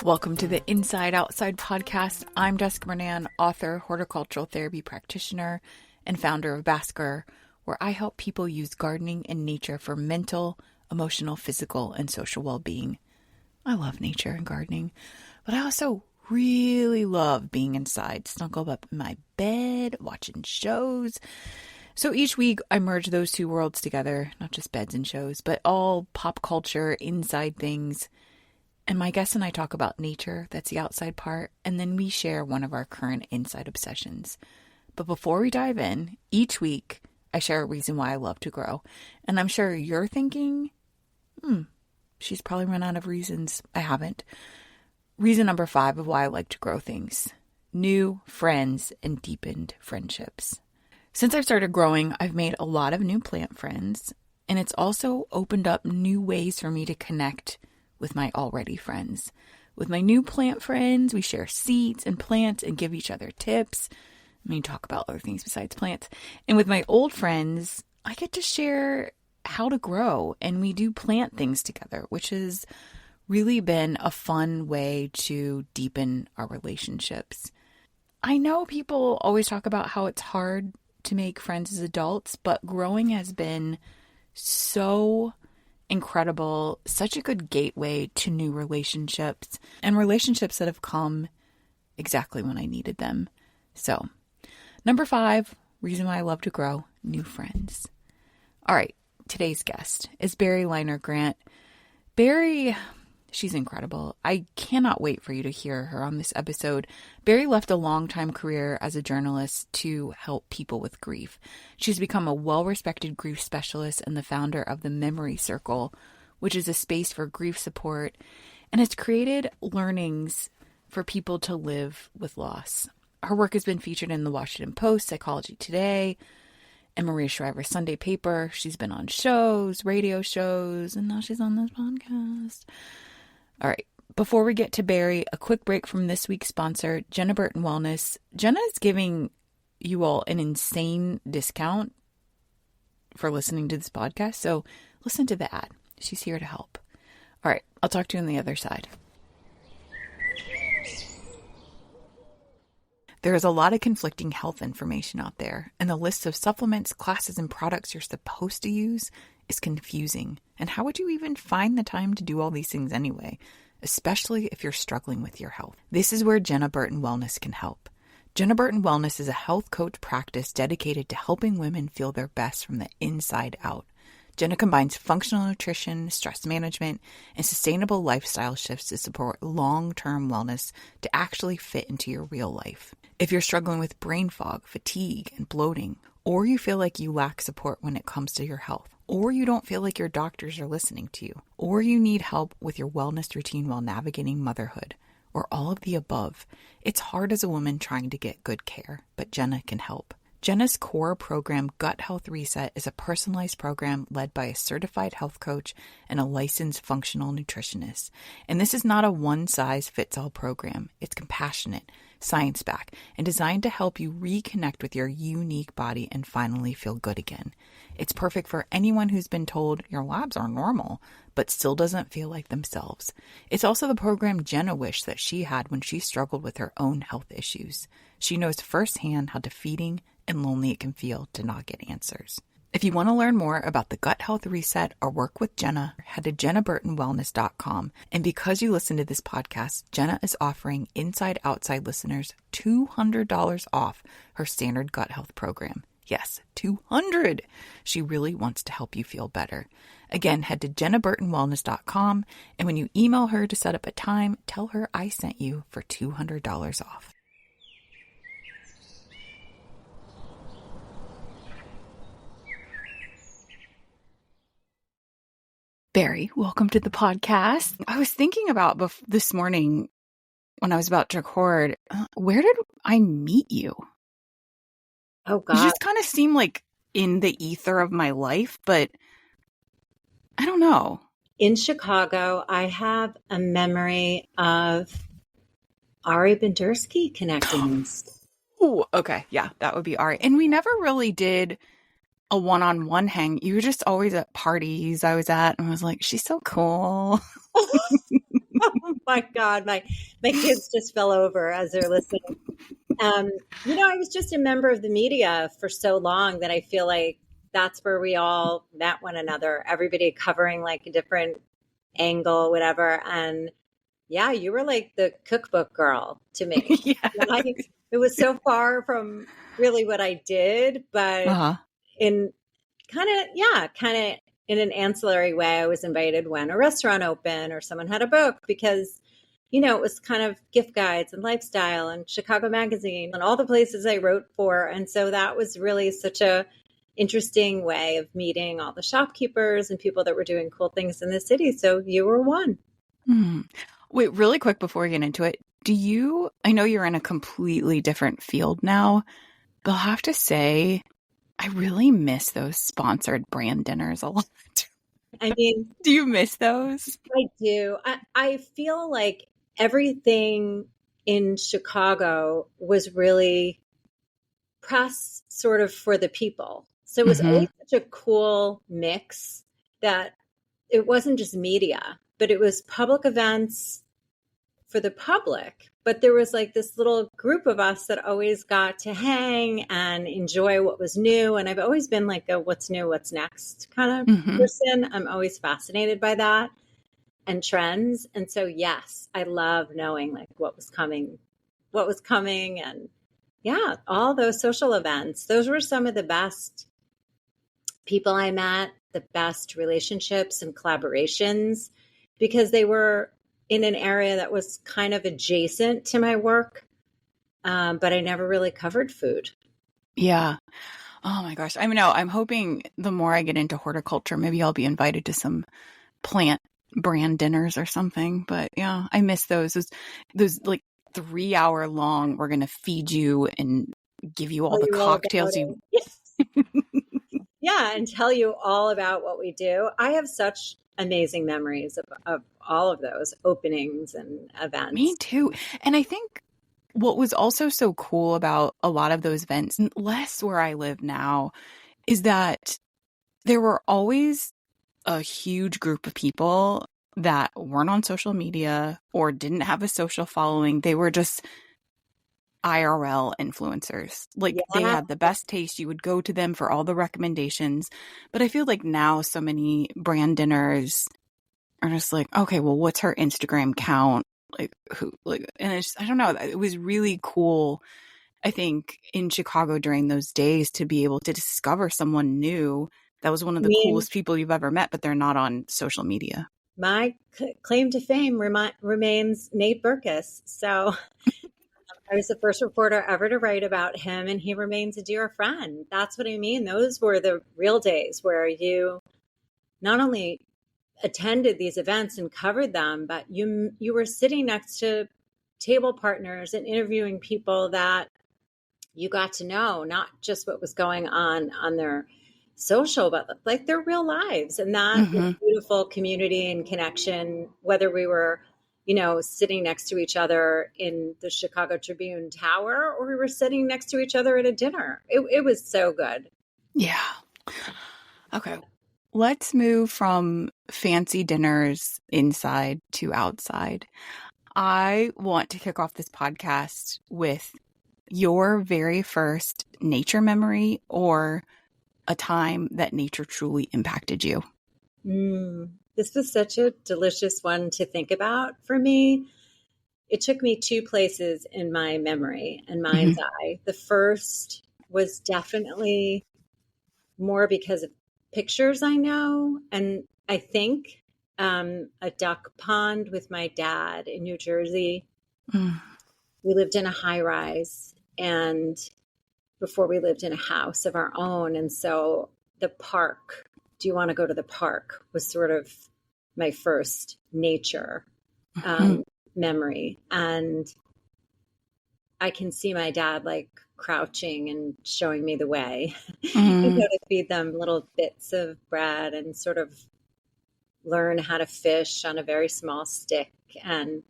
Welcome to the Inside Outside podcast. I'm Jessica Bernan, author, horticultural therapy practitioner, and founder of Basker, where I help people use gardening and nature for mental, emotional, physical, and social well-being. I love nature and gardening, but I also really love being inside, snuggled up in my bed, watching shows. So each week I merge those two worlds together, not just beds and shows, but all pop culture, inside things. And my guests and I talk about nature, that's the outside part, and then we share one of our current inside obsessions. But before we dive in, each week I share a reason why I love to grow. And I'm sure you're thinking, she's probably run out of reasons. I haven't. Reason number 5 of why I like to grow things: new friends and deepened friendships. Since I've started growing, I've made a lot of new plant friends, and it's also opened up new ways for me to connect with my already friends. With my new plant friends, we share seeds and plants and give each other tips. I mean, talk about other things besides plants. And with my old friends, I get to share how to grow, and we do plant things together, which has really been a fun way to deepen our relationships. I know people always talk about how it's hard to make friends as adults, but growing has been so incredible, such a good gateway to new relationships and relationships that have come exactly when I needed them. So, number 5, reason why I love to grow: new friends. All right, today's guest is Barri Leiner Grant. Barri, she's incredible. I cannot wait for you to hear her on this episode. Barri left a long-time career as a journalist to help people with grief. She's become a well-respected grief specialist and the founder of the Memory Circle, which is a space for grief support, and it's created learnings for people to live with loss. Her work has been featured in the Washington Post, Psychology Today, and Maria Shriver's Sunday paper. She's been on shows, radio shows, and now she's on this podcast. All right, before we get to Barri, a quick break from this week's sponsor, Jenna Burton Wellness. Jenna is giving you all an insane discount for listening to this podcast, so listen to the ad. She's here to help. All right, I'll talk to you on the other side. There is a lot of conflicting health information out there, and the list of supplements, classes, and products you're supposed to use is confusing. And how would you even find the time to do all these things anyway, especially if you're struggling with your health? This is where Jenna Burton Wellness can help. Jenna Burton Wellness is a health coach practice dedicated to helping women feel their best from the inside out. Jenna combines functional nutrition, stress management, and sustainable lifestyle shifts to support long-term wellness to actually fit into your real life. If you're struggling with brain fog, fatigue, and bloating, or you feel like you lack support when it comes to your health, or you don't feel like your doctors are listening to you, or you need help with your wellness routine while navigating motherhood, or all of the above, it's hard as a woman trying to get good care, but Jenna can help. Jenna's core program, Gut Health Reset, is a personalized program led by a certified health coach and a licensed functional nutritionist. And this is not a one-size-fits-all program. It's compassionate, science-backed, and designed to help you reconnect with your unique body and finally feel good again. It's perfect for anyone who's been told your labs are normal, but still doesn't feel like themselves. It's also the program Jenna wished that she had when she struggled with her own health issues. She knows firsthand how defeating and lonely it can feel to not get answers. If you want to learn more about the Gut Health Reset or work with Jenna, head to jennaburtonwellness.com. And because you listen to this podcast, Jenna is offering Inside Outside listeners $200 off her standard gut health program. Yes, $200. She really wants to help you feel better. Again, head to jennaburtonwellness.com, and when you email her to set up a time, tell her I sent you for $200 off. Barri, welcome to the podcast. I was thinking about this morning when I was about to record, where did I meet you? Oh, God. You just kind of seem like in the ether of my life, but I don't know. In Chicago, I have a memory of Ari Bendersky connecting us. Oh, okay. Yeah, that would be Ari. And we never really did a one-on-one hang. You were just always at parties I was at, and I was like, she's so cool. Oh my God, my kids just fell over as they're listening. I was just a member of the media for so long that I feel like that's where we all met one another, everybody covering like a different angle, whatever. And yeah, you were like the cookbook girl to me. Yeah. It was so far from really what I did, but Uh-huh. in kind of in an ancillary way, I was invited when a restaurant opened or someone had a book because, it was kind of gift guides and lifestyle and Chicago Magazine and all the places I wrote for. And so that was really such a interesting way of meeting all the shopkeepers and people that were doing cool things in the city. So you were one. Wait, really quick before we get into it, I know you're in a completely different field now, but I'll have to say, I really miss those sponsored brand dinners a lot. I mean, Do you miss those? I do. I feel like everything in Chicago was really press sort of for the people. So it was Mm-hmm. always such a cool mix that it wasn't just media, but it was public events for the public. But there was like this little group of us that always got to hang and enjoy what was new. And I've always been like a what's new, what's next kind of Mm-hmm. person. I'm always fascinated by that and trends. And so, yes, I love knowing like what was coming. And yeah, all those social events, those were some of the best people I met, the best relationships and collaborations because they were in an area that was kind of adjacent to my work. But I never really covered food. Yeah. Oh my gosh. I mean, no, I'm hoping the more I get into horticulture, maybe I'll be invited to some plant brand dinners or something. But yeah, I miss those like 3 hour long, we're going to feed you and give you all Tell the you all about cocktails it. you. Yes. Yeah, and tell you all about what we do. I have such amazing memories of all of those openings and Me events. too. And I think what was also so cool about a lot of those events, less where I live now, is that there were always a huge group of people that weren't on social media or didn't have a social following. They were just IRL influencers. Like they Yeah, had the best taste. You would go to them for all the recommendations. But I feel like now so many brand dinners are just like, okay, well, what's her Instagram count? Like who, like, and it's, I don't know. It was really cool, I think, in Chicago during those days to be able to discover someone new that was one of I the mean, coolest people you've ever met, but they're not on social media. my claim to fame remains Nate Berkus. So I was the first reporter ever to write about him, and he remains a dear friend. That's what I mean. Those were the real days where you not only attended these events and covered them, but you were sitting next to table partners and interviewing people that you got to know, not just what was going on their social, but like their real lives. And that was Mm-hmm. beautiful community and connection, whether we were, sitting next to each other in the Chicago Tribune Tower or we were sitting next to each other at a dinner. It was so good. Yeah. Okay. Let's move from fancy dinners inside to outside. I want to kick off this podcast with your very first nature memory or a time that nature truly impacted you. This was such a delicious one to think about for me. It took me two places in my memory and Mm-hmm. mind's eye. The first was definitely more because of pictures I know. And I think a duck pond with my dad in New Jersey. Mm. We lived in a high rise and before we lived in a house of our own. And so the park, do you want to go to the park, was sort of my first nature Mm-hmm. memory. And I can see my dad like crouching and showing me the way, Mm-hmm. to feed them little bits of bread and sort of learn how to fish on a very small stick. And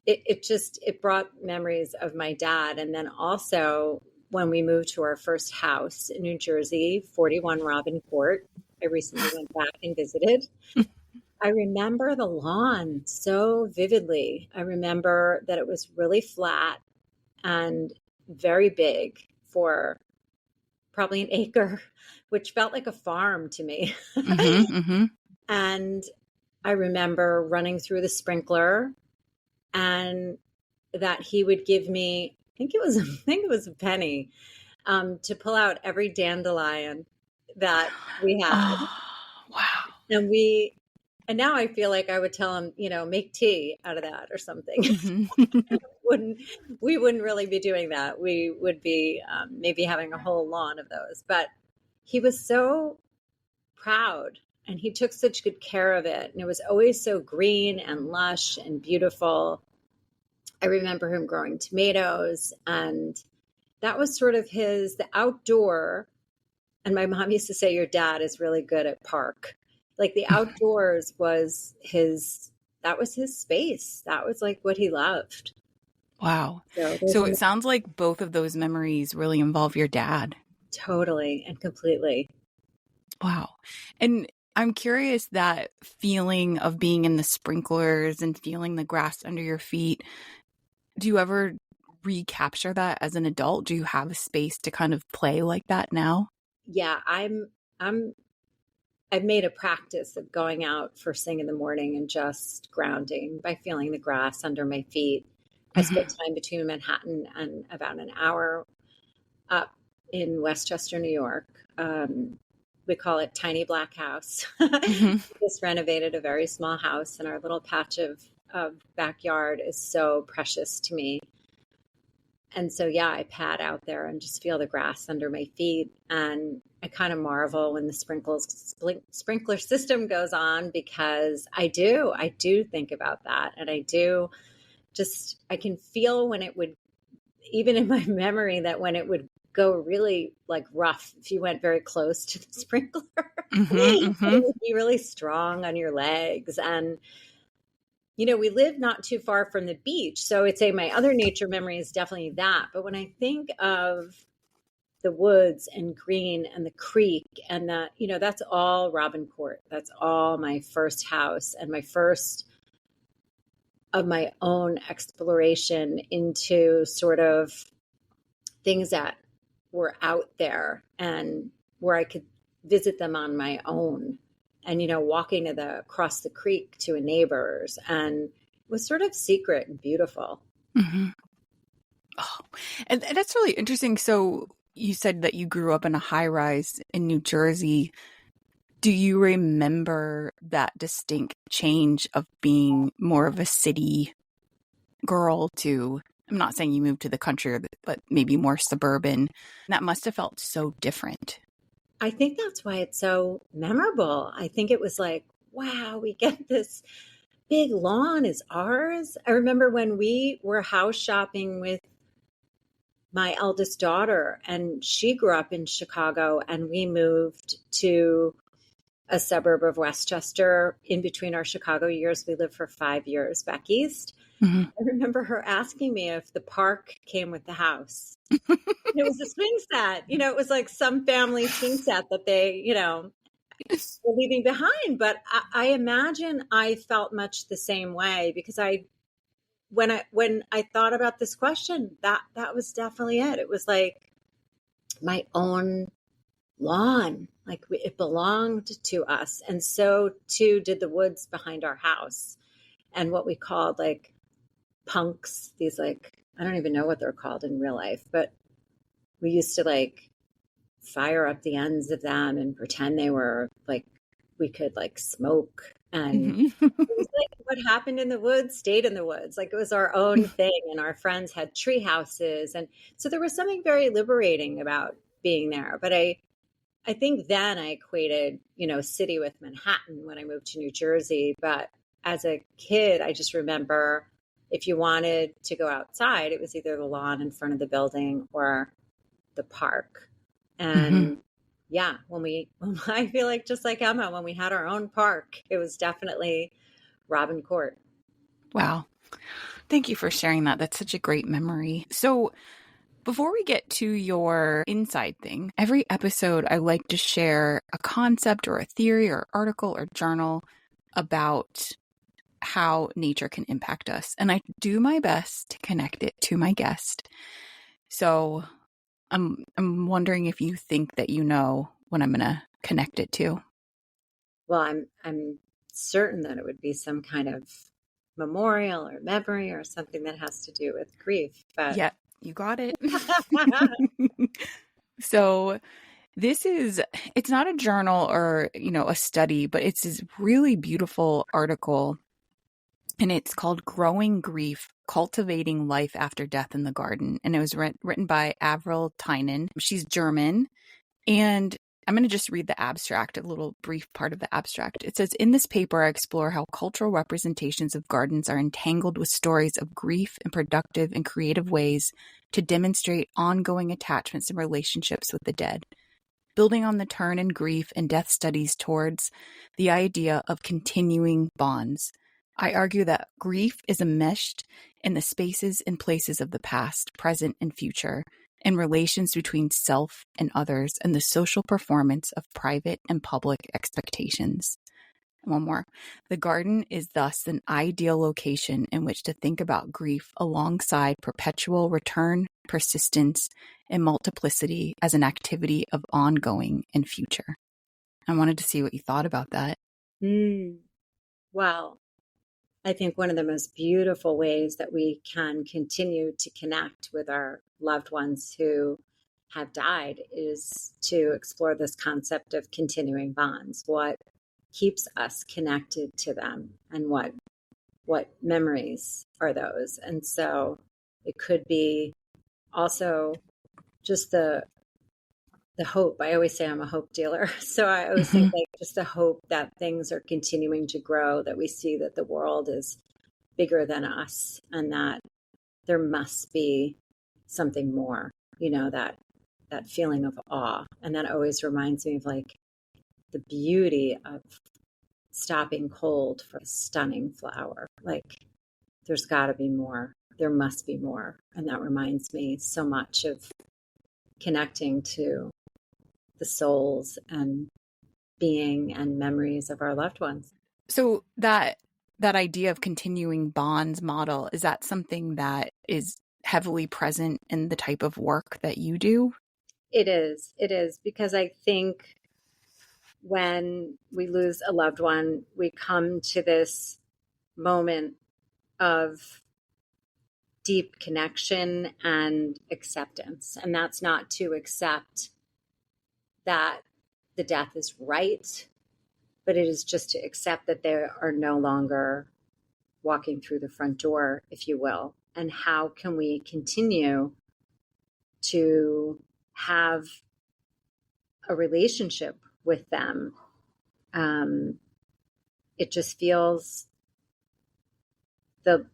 it brought memories of my dad. And then also when we moved to our first house in New Jersey, 41 Robin Court, I recently went back and visited. I remember the lawn so vividly. I remember that it was really flat and very big for probably an acre, which felt like a farm to me. Mm-hmm, mm-hmm. And I remember running through the sprinkler and that he would give me, I think it was a penny, to pull out every dandelion that we had. Oh, wow. And and now I feel like I would tell him, make tea out of that or something. Mm-hmm. wouldn't We wouldn't really be doing that. We would be maybe having a whole lawn of those. But he was so proud and he took such good care of it. And it was always so green and lush and beautiful. I remember him growing tomatoes, and that was sort of the outdoor. And my mom used to say, your dad is really good at park. Like the outdoors that was his space. That was like what he loved. Wow. So So it sounds like both of those memories really involve your dad. totally and completely. Wow. And I'm curious, that feeling of being in the sprinklers and feeling the grass under your feet, do you ever recapture that as an adult? Do you have a space to kind of play like that now? Yeah, I've made a practice of going out first thing in the morning and just grounding by feeling the grass under my feet. I spent time between Manhattan and about an hour up in Westchester, New York. We call it Tiny Black House. Mm-hmm. Just renovated a very small house, and our little patch of backyard is so precious to me. And so, yeah, I pad out there and just feel the grass under my feet. And I kind of marvel when the sprinkler system goes on, because I do think about that. And I can feel when it would, even in my memory, that when it would go really like rough, if you went very close to the sprinkler, Mm-hmm, it mm-hmm. would be really strong on your legs. And we live not too far from the beach. So I'd say my other nature memory is definitely that. But when I think of the woods and green and the creek and that, that's all Robin Court. That's all my first house and my first of my own exploration into sort of things that were out there and where I could visit them on my own. And, walking across the creek to a neighbor's, and it was sort of secret and beautiful. Mm-hmm. Oh, and that's really interesting. So you said that you grew up in a high rise in New Jersey. Do you remember that distinct change of being more of a city girl to, I'm not saying you moved to the country, but maybe more suburban? That must have felt so different. I think that's why it's so memorable. I think it was like, wow, we get this big lawn is ours. I remember when we were house shopping with my eldest daughter, and she grew up in Chicago, and we moved to a suburb of Westchester in between our Chicago years. We lived for 5 years back east. Mm-hmm. I remember her asking me if the park came with the house. It was a swing set. It was like some family swing set that they, were leaving behind. But I imagine I felt much the same way, because when I thought about this question, that was definitely it. It was like my own lawn, like it belonged to us, and so too did the woods behind our house, and what we called like punks. These, like, I don't even know what they're called in real life, but we used to like fire up the ends of them and pretend they were like, we could like smoke. And Mm-hmm. it was like what happened in the woods stayed in the woods. Like it was our own thing. And our friends had tree houses. And so there was something very liberating about being there. But I think then I equated, city with Manhattan when I moved to New Jersey. But as a kid, I just remember if you wanted to go outside, it was either the lawn in front of the building or the park. And yeah, I feel like just like Emma, when we had our own park, it was definitely Robin Court. Wow. Thank you for sharing that. That's such a great memory. So before we get to your inside thing, every episode I like to share a concept or a theory or article or journal about how nature can impact us. And I do my best to connect it to my guest. So I'm wondering if you think that you know what I'm going to connect it to. Well, I'm certain that it would be some kind of memorial or memory or something that has to do with grief. But Yeah, you got it. So it's not a journal or, a study, but it's this really beautiful article, and it's called Growing Grief, Cultivating Life After Death in the Garden. And it was written by Avril Tynan. She's German. And I'm going to just read the abstract, a little brief part of the abstract. It says, in this paper, I explore how cultural representations of gardens are entangled with stories of grief in productive and creative ways to demonstrate ongoing attachments and relationships with the dead. Building on the turn in grief and death studies towards the idea of continuing bonds, I argue that grief is enmeshed in the spaces and places of the past, present, and future, in relations between self and others, and the social performance of private and public expectations. One more. The garden is thus an ideal location in which to think about grief alongside perpetual return, persistence, and multiplicity as an activity of ongoing and future. I wanted to see what you thought about that. Well, I think one of the most beautiful ways that we can continue to connect with our loved ones who have died is to explore this concept of continuing bonds. What keeps us connected to them, and what memories are those? And so it could be also just the hope. I always say I'm a hope dealer. So I always think like just the hope that things are continuing to grow, that we see that the world is bigger than us and that there must be something more, that feeling of awe. And that always reminds me of like the beauty of stopping cold for a stunning flower. Like there's got to be more. There must be more. And that reminds me so much of connecting to the souls and being and memories of our loved ones. So that idea of continuing bonds model, is that something that is heavily present in the type of work that you do? It is because I think when we lose a loved one, we come to this moment of deep connection and acceptance. And that's not to accept that the death is right, but it is just to accept that they are no longer walking through the front door, if you will. And how can we continue to have a relationship with them? It just feels the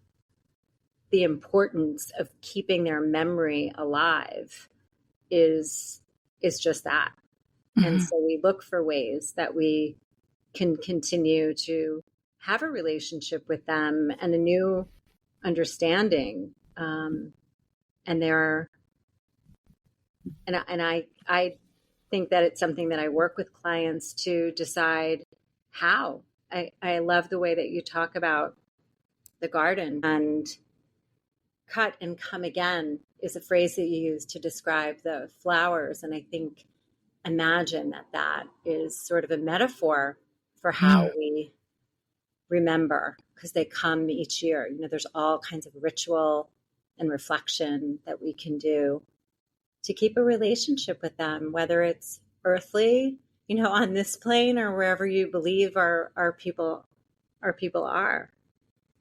importance of keeping their memory alive is just that. Mm-hmm. And so we look for ways that we can continue to have a relationship with them and a new understanding. I think that it's something that I work with clients to decide how. I love the way that you talk about the garden, and cut and come again is a phrase that you use to describe the flowers. And I think, imagine that is sort of a metaphor for how we remember, because they come each year. There's all kinds of ritual and reflection that we can do to keep a relationship with them, whether it's earthly, on this plane, or wherever you believe our people are.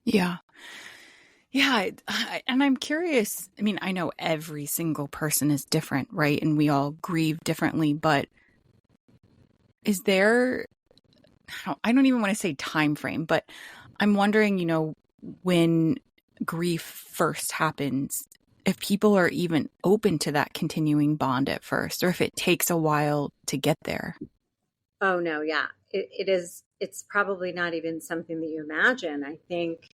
Yeah. Yeah. And I'm curious. I mean, I know every single person is different, right? And we all grieve differently, but is there, I don't even want to say time frame, but I'm wondering, when grief first happens, if people are even open to that continuing bond at first, or if it takes a while to get there. Oh, no. Yeah, it is. It's probably not even something that you imagine. I think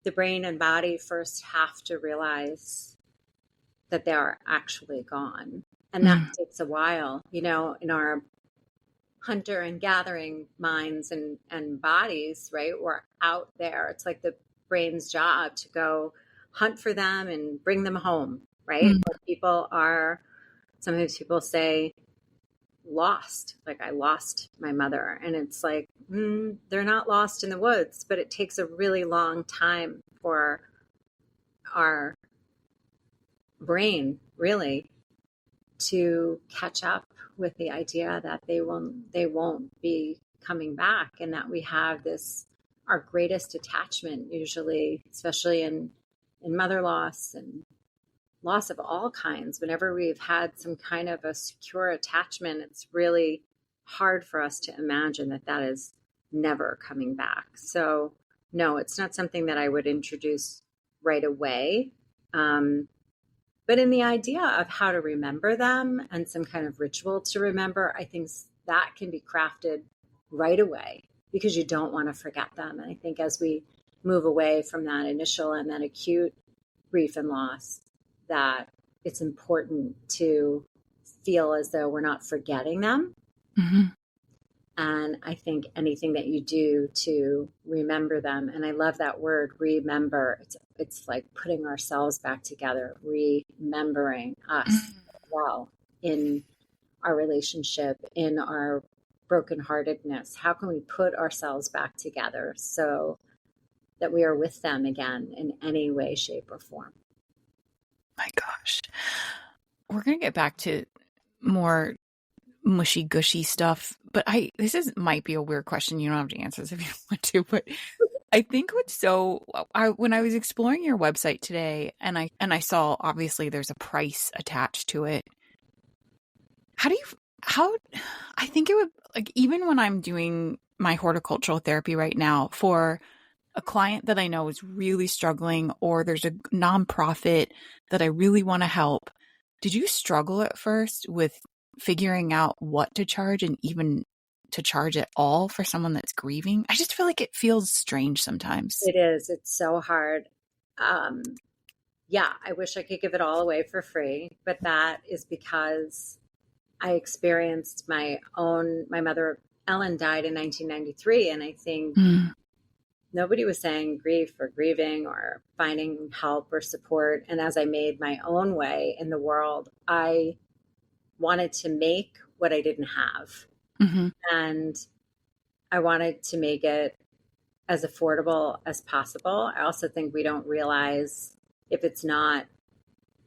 the brain and body first have to realize that they are actually gone. And that takes a while. In our hunter and gathering minds and bodies, right? We're out there. It's like the brain's job to go hunt for them and bring them home, right? Mm. But people are, sometimes people say, lost, like I lost my mother. And it's like, they're not lost in the woods, but it takes a really long time for our brain really to catch up with the idea that they won't be coming back, and that we have this, our greatest attachment usually, especially in mother loss and loss of all kinds. Whenever we've had some kind of a secure attachment, it's really hard for us to imagine that that is never coming back. So no, it's not something that I would introduce right away. But in the idea of how to remember them and some kind of ritual to remember, I think that can be crafted right away because you don't want to forget them. And I think as we move away from that initial and that acute grief and loss, that it's important to feel as though we're not forgetting them. Mm-hmm. And I think anything that you do to remember them, and I love that word, remember, it's like putting ourselves back together, remembering us well in our relationship, in our brokenheartedness. How can we put ourselves back together so that we are with them again in any way, shape, or form? My gosh. We're going to get back to more mushy gushy stuff, but might be a weird question. You don't have to answer this if you don't want to, but I think when I was exploring your website today and I saw obviously there's a price attached to it. I think it would, like, even when I'm doing my horticultural therapy right now for a client that I know is really struggling, or there's a nonprofit that I really want to help. Did you struggle at first with figuring out what to charge and even to charge at all for someone that's grieving? I just feel like it feels strange sometimes. It is. It's so hard. Yeah, I wish I could give it all away for free, but that is because I experienced my mother, Ellen, died in 1993. And I think nobody was saying grief or grieving or finding help or support. And as I made my own way in the world, I wanted to make what I didn't have. Mm-hmm. And I wanted to make it as affordable as possible. I also think we don't realize, if it's not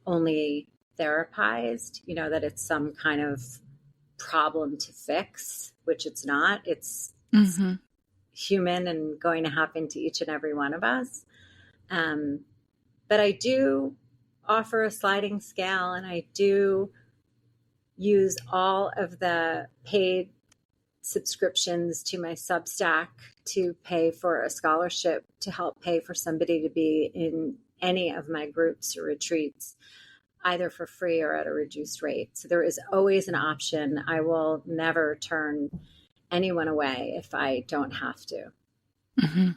only therapized, that it's some kind of problem to fix, which it's not. It's human and going to happen to each and every one of us. But I do offer a sliding scale, and I do use all of the paid subscriptions to my Substack to pay for a scholarship to help pay for somebody to be in any of my groups or retreats, either for free or at a reduced rate. So there is always an option. I will never turn anyone away if I don't have to. Mm-hmm.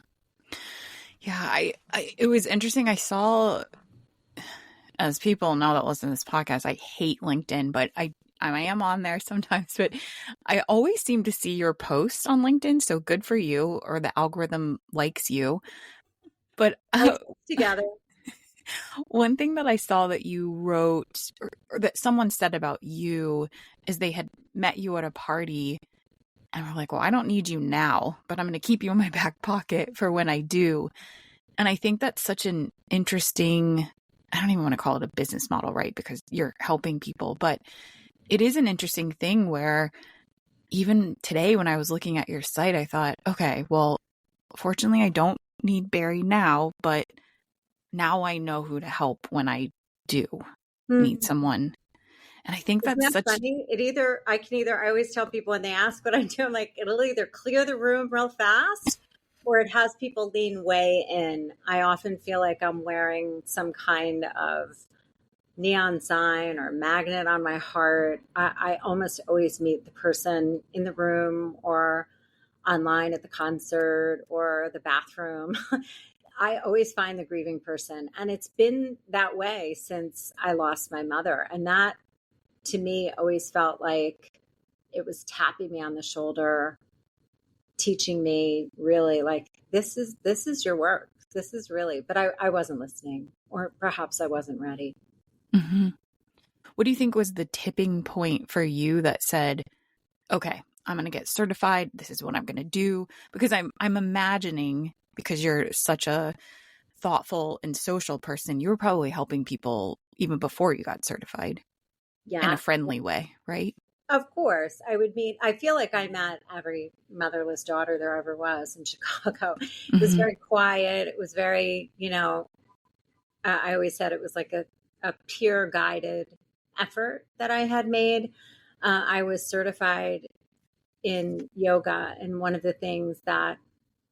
Yeah, it was interesting. I saw, as people know that listen to this podcast, I hate LinkedIn, but I am on there sometimes, but I always seem to see your posts on LinkedIn. So good for you, or the algorithm likes you. But together. One thing that I saw that you wrote, or that someone said about you, is they had met you at a party and were like, well, I don't need you now, but I'm going to keep you in my back pocket for when I do. And I think that's such an interesting, I don't even want to call it a business model, right? Because you're helping people, but it is an interesting thing where even today when I was looking at your site, I thought, okay, well, fortunately I don't need Barri now, but now I know who to help when I do meet someone. And I think that's such funny. I always tell people when they ask what I do, I'm like, it'll either clear the room real fast or it has people lean way in. I often feel like I'm wearing some kind of neon sign or magnet on my heart. I almost always meet the person in the room or online at the concert or the bathroom. I always find the grieving person. And it's been that way since I lost my mother. And that, to me, always felt like it was tapping me on the shoulder, teaching me really like, this is your work. This is really, but I wasn't listening, or perhaps I wasn't ready. Mm-hmm. What do you think was the tipping point for you that said, okay, I'm going to get certified. This is what I'm going to do? Because I'm imagining, because you're such a thoughtful and social person, you were probably helping people even before you got certified in a Yeah, friendly way, right? of course. I feel like I met every motherless daughter there ever was in Chicago. It was Mm-hmm. very quiet. It was very, I always said it was like a peer guided effort that I had made. I was certified in yoga, and one of the things that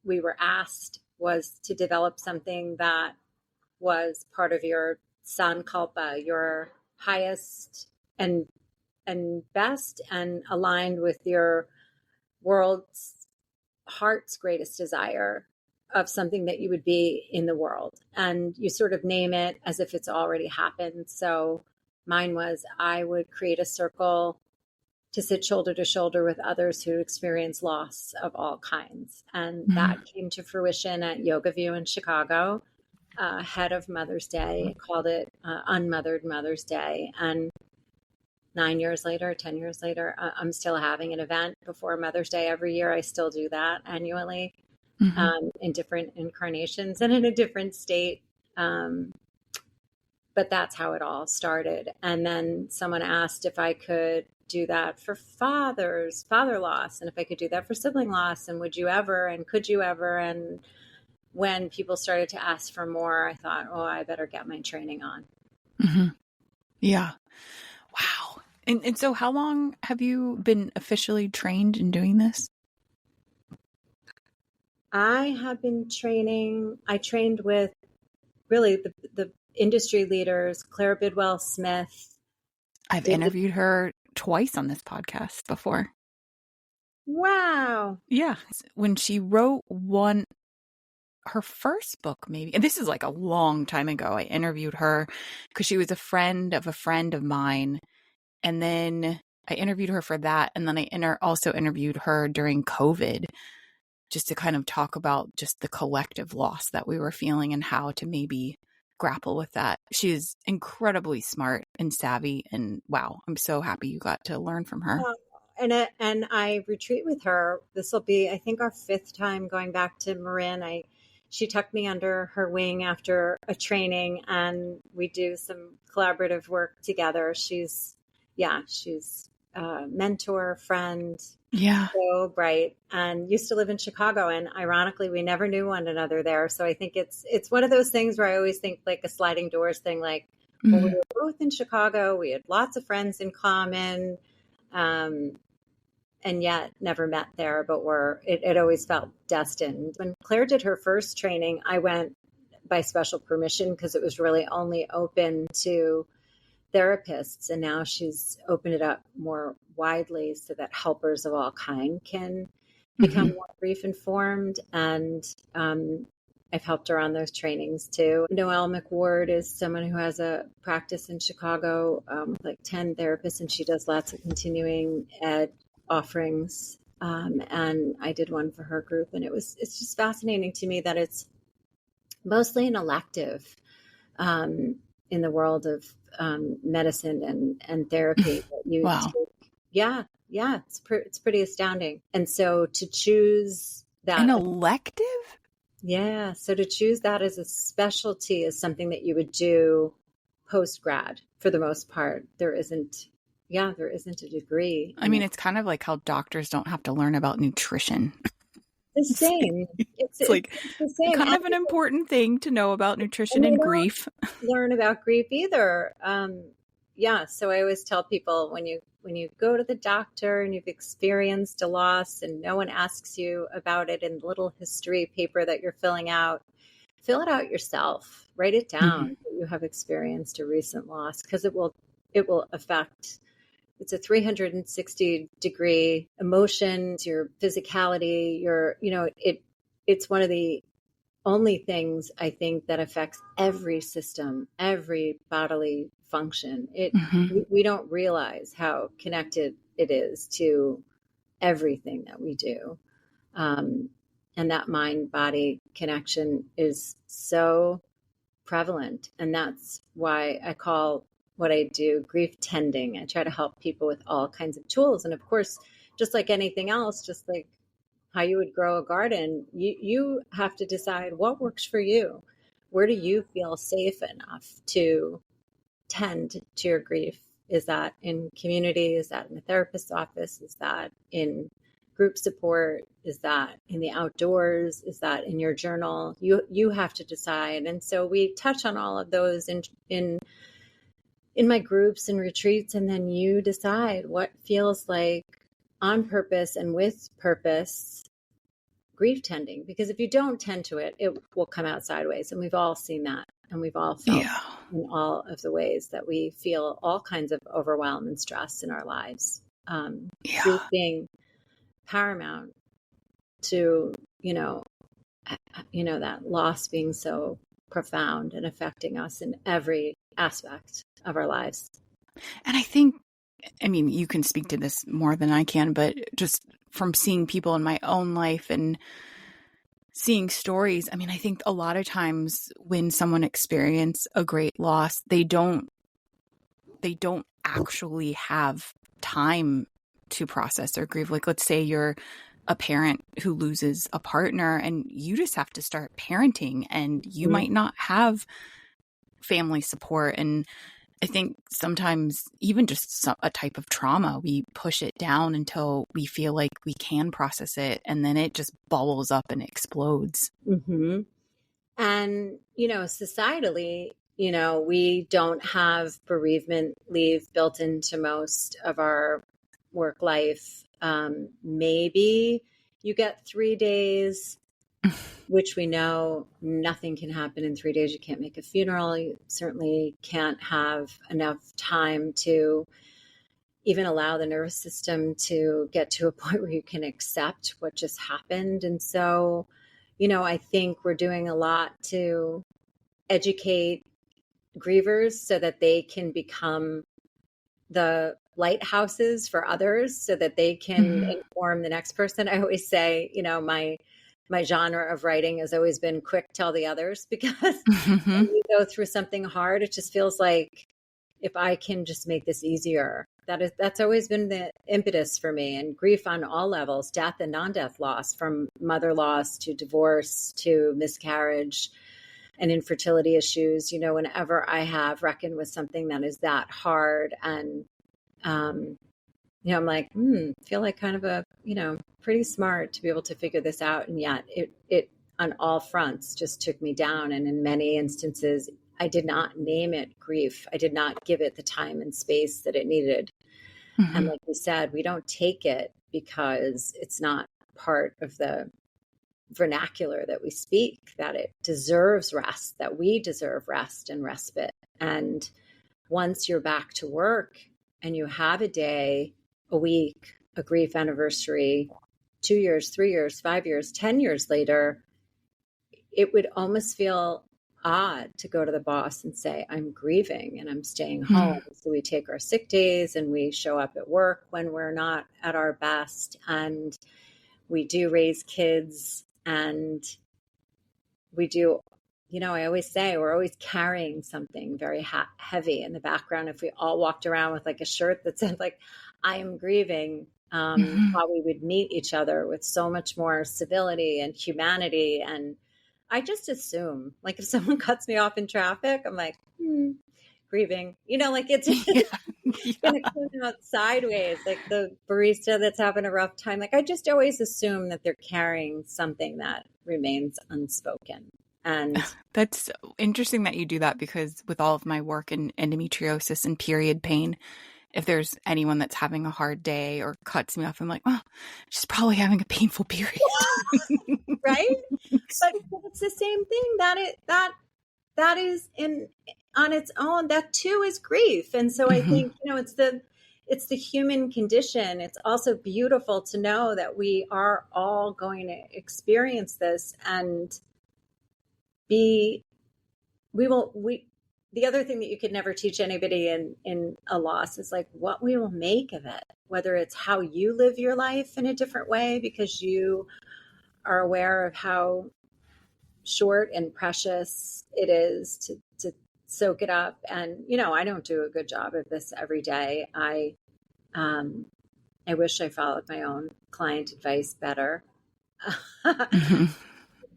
we were asked was to develop something that was part of your sankalpa, your highest and best and aligned with your world's heart's greatest desire of something that you would be in the world. And you sort of name it as if it's already happened. So mine was, I would create a circle to sit shoulder to shoulder with others who experience loss of all kinds. And that came to fruition at Yoga View in Chicago, ahead of Mother's Day. I called it Unmothered Mother's Day. And 9 years later, 10 years later, I'm still having an event before Mother's Day every year. I still do that annually, in different incarnations and in a different state. But that's how it all started. And then someone asked if I could do that for father loss, and if I could do that for sibling loss, and would you ever, and could you ever? And when people started to ask for more, I thought, oh, I better get my training on. Mm-hmm. Yeah. Wow. And so how long have you been officially trained in doing this? I have been training. I trained with really the industry leaders, Claire Bidwell Smith. I've interviewed her twice on this podcast before. Wow. Yeah. When she wrote her first book, maybe, and this is like a long time ago, I interviewed her because she was a friend of mine. And then I interviewed her for that. And then I also interviewed her during COVID, just to kind of talk about just the collective loss that we were feeling and how to maybe grapple with that. She is incredibly smart and savvy. And wow, I'm so happy you got to learn from her. And I retreat with her. This will be, I think, our 5th time going back to Marin. She tucked me under her wing after a training, and we do some collaborative work together. She's a mentor, friend, so bright, and used to live in Chicago. And ironically, we never knew one another there. So I think it's one of those things where I always think like a sliding doors thing, like, well, we were both in Chicago. We had lots of friends in common. And yet never met there, but it always felt destined. When Claire did her first training, I went by special permission because it was really only open to therapists. And now she's opened it up more widely so that helpers of all kind can become more grief informed. And I've helped her on those trainings too. Noelle McWard is someone who has a practice in Chicago, with like 10 therapists, and she does lots of continuing ed offerings. And I did one for her group, and it's just fascinating to me that it's mostly an elective in the world of medicine and therapy. Wow. It's pretty astounding. And so to choose that, an elective, so to choose that as a specialty is something that you would do post grad. For the most part, there isn't a degree. I mean, it's kind of like how doctors don't have to learn about nutrition. The same. It's the same. Kind of an important thing to know about nutrition and grief. Learn about grief either. So I always tell people when you go to the doctor and you've experienced a loss and no one asks you about it in the little history paper that you're filling out, fill it out yourself. Write it down that you have experienced a recent loss, because it will affect. It's a 360 degree emotions, your physicality, it's one of the only things I think that affects every system, every bodily function. We don't realize how connected it is to everything that we do. And that mind body connection is so prevalent. And that's why I call what I do grief tending. I try to help people with all kinds of tools. And of course, just like anything else, just like how you would grow a garden, you have to decide what works for you. Where do you feel safe enough to tend to your grief? Is that in community? Is that in the therapist's office? Is that in group support? Is that in the outdoors? Is that in your journal? You have to decide. And so we touch on all of those in my groups and retreats, and then you decide what feels like on purpose and with purpose grief tending. Because if you don't tend to it, it will come out sideways. And we've all seen that. And we've all felt in all of the ways that we feel all kinds of overwhelm and stress in our lives. Grief being paramount to, that loss being so profound and affecting us in every aspect of our lives. And I think, you can speak to this more than I can, but just from seeing people in my own life and seeing stories, I think a lot of times when someone experiences a great loss, they don't actually have time to process or grieve. Like, let's say you're a parent who loses a partner and you just have to start parenting, and you might not have family support. And I think sometimes even just a type of trauma, we push it down until we feel like we can process it, and then it just bubbles up and explodes. Mm-hmm. And, societally, we don't have bereavement leave built into most of our work life. Maybe you get 3 days, which we know nothing can happen in 3 days. You can't make a funeral. You certainly can't have enough time to even allow the nervous system to get to a point where you can accept what just happened. And so, I think we're doing a lot to educate grievers so that they can become the lighthouses for others, so that they can inform the next person. I always say, my genre of writing has always been quick tell the others, because when you go through something hard, it just feels like, if I can just make this easier. That's always been the impetus for me. And grief on all levels, death and non-death loss, from mother loss to divorce to miscarriage and infertility issues. Whenever I have reckoned with something that is that hard, and I'm like, feel like kind of a, pretty smart to be able to figure this out. And yet it on all fronts just took me down. And in many instances, I did not name it grief. I did not give it the time and space that it needed. And like we said, we don't take it because it's not part of the vernacular that we speak, that it deserves rest, that we deserve rest and respite. And once you're back to work and you have a day, a week, a grief anniversary, 2 years, 3 years, 5 years, 10 years later, it would almost feel odd to go to the boss and say, I'm grieving and I'm staying home. So we take our sick days and we show up at work when we're not at our best, and we do raise kids, and we do, I always say we're always carrying something very heavy in the background. If we all walked around with like a shirt that said like, I am grieving, how we would meet each other with so much more civility and humanity. And I just assume, like, if someone cuts me off in traffic, I'm like, grieving, like it's going to come out sideways, like the barista that's having a rough time. Like, I just always assume that they're carrying something that remains unspoken. And that's interesting that you do that, because with all of my work in endometriosis and period pain, if there's anyone that's having a hard day or cuts me off, I'm like, she's probably having a painful period. Right? But it's the same thing that is on its own. That too is grief. And so I think, it's the human condition. It's also beautiful to know that we are all going to experience this, and we the other thing that you could never teach anybody in a loss is like what we will make of it, whether it's how you live your life in a different way because you are aware of how short and precious it is to soak it up. And, I don't do a good job of this every day. I wish I followed my own client advice better. Mm-hmm.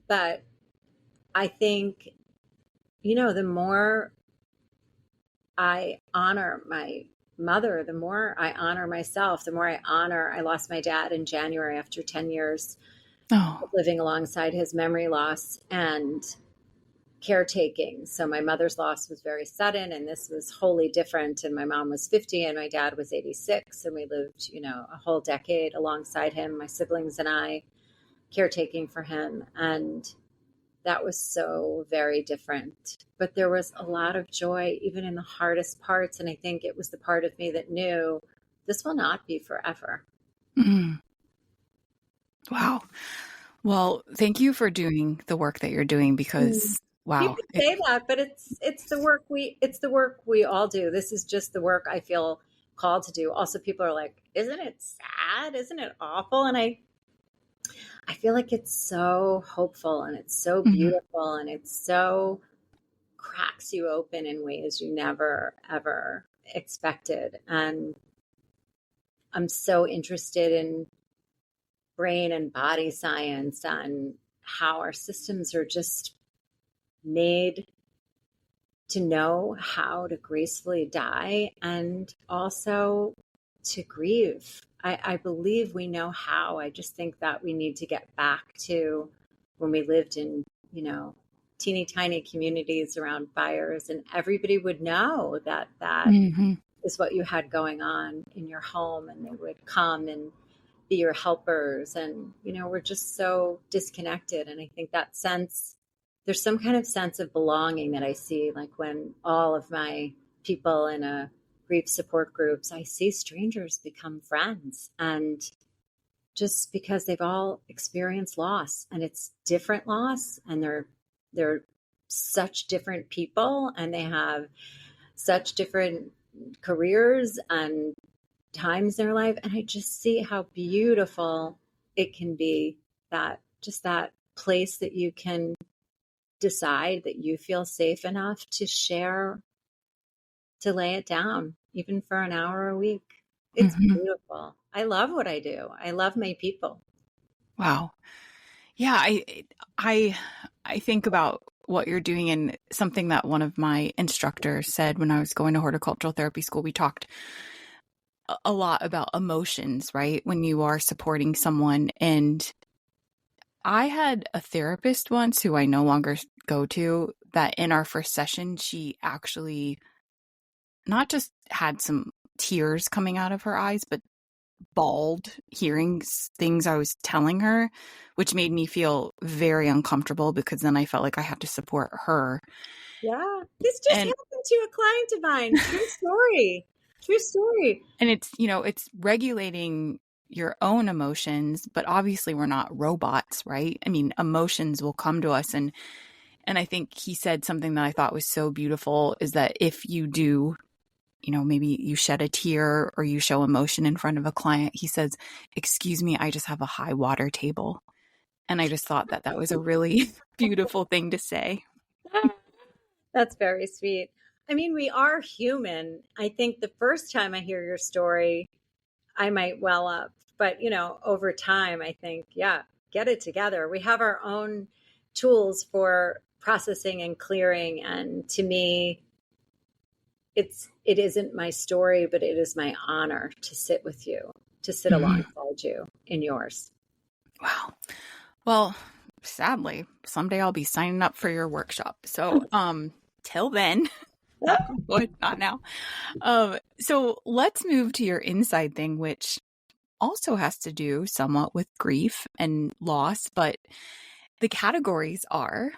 But I think, the more I honor my mother, the more I honor myself, the more I lost my dad in January after 10 years of living alongside his memory loss and caretaking. So my mother's loss was very sudden and this was wholly different. And my mom was 50 and my dad was 86. And we lived, a whole decade alongside him, my siblings and I, caretaking for him. And that was so very different. But there was a lot of joy, even in the hardest parts. And I think it was the part of me that knew this will not be forever. Mm. Wow. Well, thank you for doing the work that you're doing because wow. You can say that, but it's the work we all do. This is just the work I feel called to do. Also, people are like, isn't it sad? Isn't it awful? And I feel like it's so hopeful and it's so beautiful and it's so cracks you open in ways you never, ever expected. And I'm so interested in brain and body science and how our systems are just made to know how to gracefully die and also to grieve. I believe we know how. I just think that we need to get back to when we lived in, teeny tiny communities around fires and everybody would know that is what you had going on in your home and they would come and be your helpers. And, we're just so disconnected. And I think that there's some kind of sense of belonging that I see, like when all of my people in a grief support groups, I see strangers become friends. And just because they've all experienced loss and it's different loss and they're such different people and they have such different careers and times in their life. And I just see how beautiful it can be, that place that you can decide that you feel safe enough to share, to lay it down, even for an hour a week. It's beautiful. I love what I do. I love my people. Wow. Yeah. I think about what you're doing and something that one of my instructors said when I was going to horticultural therapy school. We talked a lot about emotions, right? When you are supporting someone. And I had a therapist once who I no longer go to, that in our first session, she actually not just had some tears coming out of her eyes, but bawled hearing things I was telling her, which made me feel very uncomfortable because then I felt like I had to support her. Yeah. This just happened to a client of mine. True story. And it's, it's regulating your own emotions, but obviously we're not robots, right? I mean, emotions will come to us. And I think he said something that I thought was so beautiful is that if you do, maybe you shed a tear or you show emotion in front of a client, he says, "Excuse me, I just have a high water table." And I just thought that was a really beautiful thing to say. That's very sweet. I mean, we are human. I think the first time I hear your story, I might well up. But, over time, I think, yeah, get it together. We have our own tools for processing and clearing. And to me, it isn't my story, but it is my honor to sit with you, to sit alongside you in yours. Wow. Well, sadly, someday I'll be signing up for your workshop. So, till then, not now. So let's move to your inside thing, which also has to do somewhat with grief and loss, but the categories are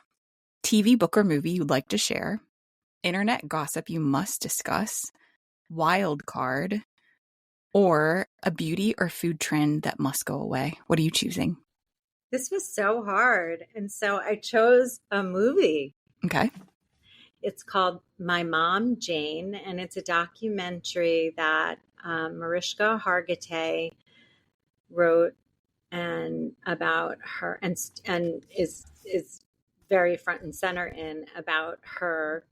TV, book, or movie you'd like to share, internet gossip you must discuss, wild card, or a beauty or food trend that must go away. What are you choosing? This was so hard. And so I chose a movie. Okay. It's called My Mom, Jayne, and it's a documentary that Mariska Hargitay wrote and about her and is very front and center in about her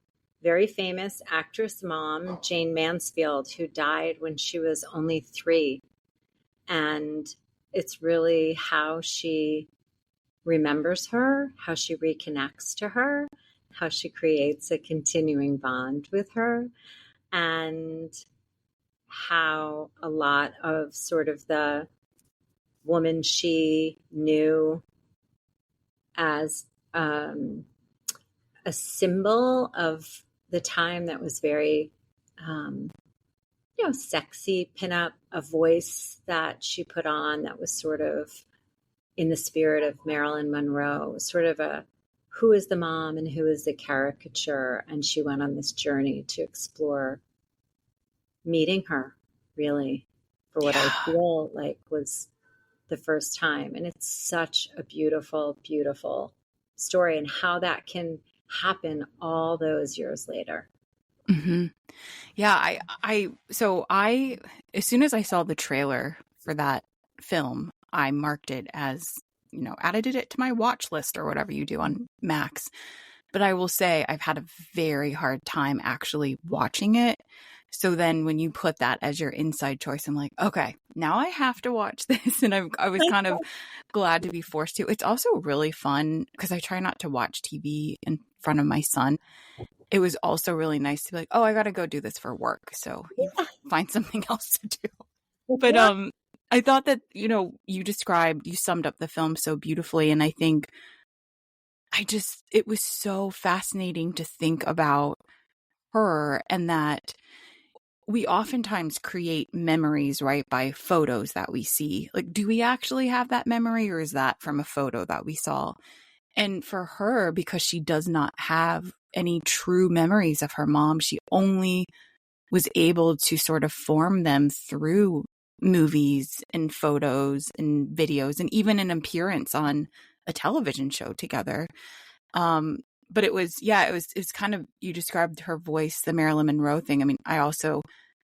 very famous actress mom, Jayne Mansfield, who died when she was only 3. And it's really how she remembers her, how she reconnects to her, how she creates a continuing bond with her, and how a lot of sort of the woman she knew as a symbol of the time that was very, sexy pinup, a voice that she put on that was sort of in the spirit of Marilyn Monroe, sort of a who is the mom and who is the caricature. And she went on this journey to explore meeting her, really, for what I feel like was the first time. And it's such a beautiful, beautiful story, and how that can happen all those years later. Mm-hmm. Yeah, I as soon as I saw the trailer for that film, I marked it as, added it to my watch list or whatever you do on Max. But I will say I've had a very hard time actually watching it. So then when you put that as your inside choice, I'm like, okay, now I have to watch this. And I was kind of glad to be forced to. It's also really fun because I try not to watch TV in front of my son. It was also really nice to be like, oh, I got to go do this for work. So you find something else to do. But I thought that, you summed up the film so beautifully. And I think it was so fascinating to think about her, and that we oftentimes create memories, right, by photos that we see. Like, do we actually have that memory, or is that from a photo that we saw? And for her, because she does not have any true memories of her mom, she only was able to sort of form them through movies and photos and videos, and even an appearance on a television show together. But it's kind of, you described her voice, the Marilyn Monroe thing. I mean,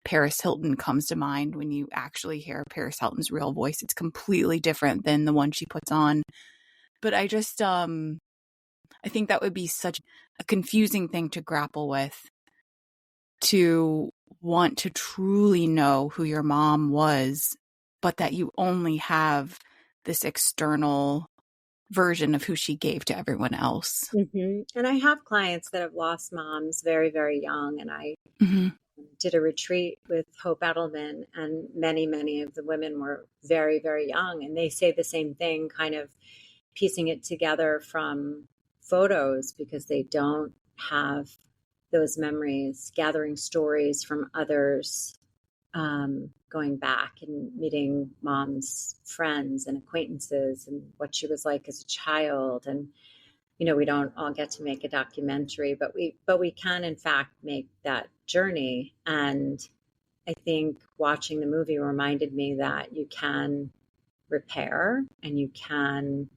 Paris Hilton comes to mind when you actually hear Paris Hilton's real voice. It's completely different than the one she puts on. But I just, I think that would be such a confusing thing to grapple with, to want to truly know who your mom was, but that you only have this external version of who she gave to everyone else. Mm-hmm. And I have clients that have lost moms very, very young. And I did a retreat with Hope Edelman, and many, many of the women were very, very young. And they say the same thing, kind of piecing it together from photos because they don't have those memories, gathering stories from others, going back and meeting mom's friends and acquaintances and what she was like as a child. And, we don't all get to make a documentary, but we can in fact make that journey. And I think watching the movie reminded me that you can repair, and you can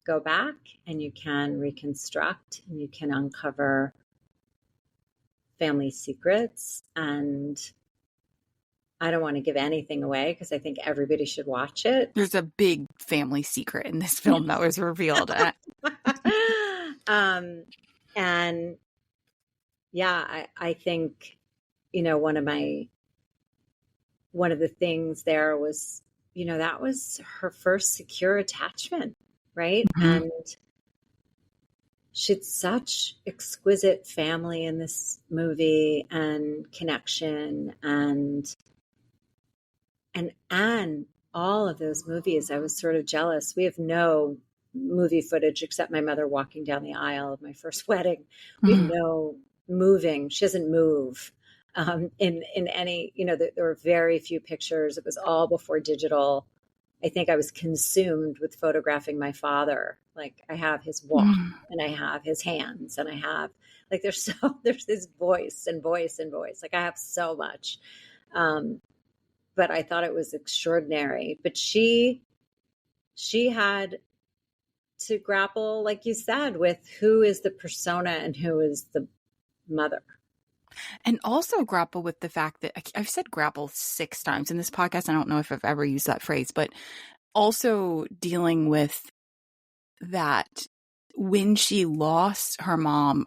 go back, and you can reconstruct, and you can uncover family secrets. And I don't want to give anything away because I think everybody should watch it. There's a big family secret in this film that was revealed. And yeah, I think, one of the things there was, that was her first secure attachment, right? Mm-hmm. And she had such exquisite family in this movie, and connection, and all of those movies. I was sort of jealous. We have no movie footage except my mother walking down the aisle of my first wedding. We have no moving. She doesn't move in any, there were very few pictures. It was all before digital. I think I was consumed with photographing my father. Like, I have his walk, and I have his hands, and I have, like, there's this voice and voice and voice. Like, I have so much. But I thought it was extraordinary. But she had to grapple, like you said, with who is the persona and who is the mother. And also grapple with the fact that I've said grapple 6 times in this podcast. I don't know if I've ever used that phrase, but also dealing with that when she lost her mom